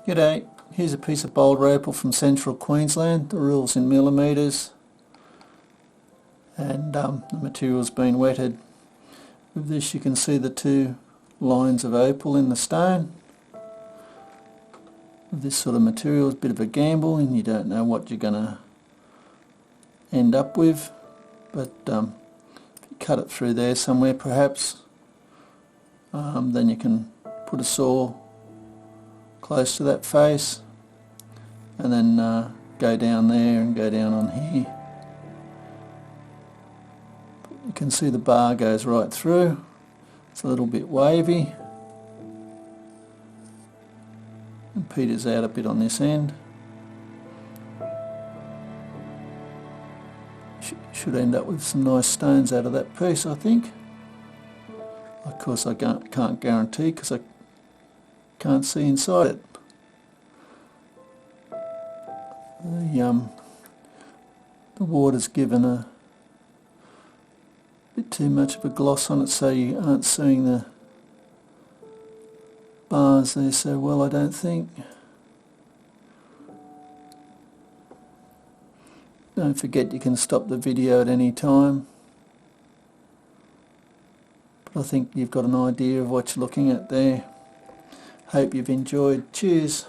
G'day, here's a piece of Boulder Opal from central Queensland. The rule's in millimetres and the material's been wetted. With this you can see the two lines of opal in the stone. With this sort of material, it's a bit of a gamble and you don't know what you're going to end up with, but if you cut it through there somewhere perhaps, then you can put a saw close to that face and then go down there and go down on here. You can see the bar goes right through. It's a little bit wavy and peters out a bit on this end. Should end up with some nice stones out of that piece, I think. Of course I can't guarantee because I can't see inside it. The water's given a bit too much of a gloss on it, so you aren't seeing the bars there so well, I don't think. Don't forget you can stop the video at any time, but I think you've got an idea of what you're looking at there. Hope you've enjoyed. Cheers.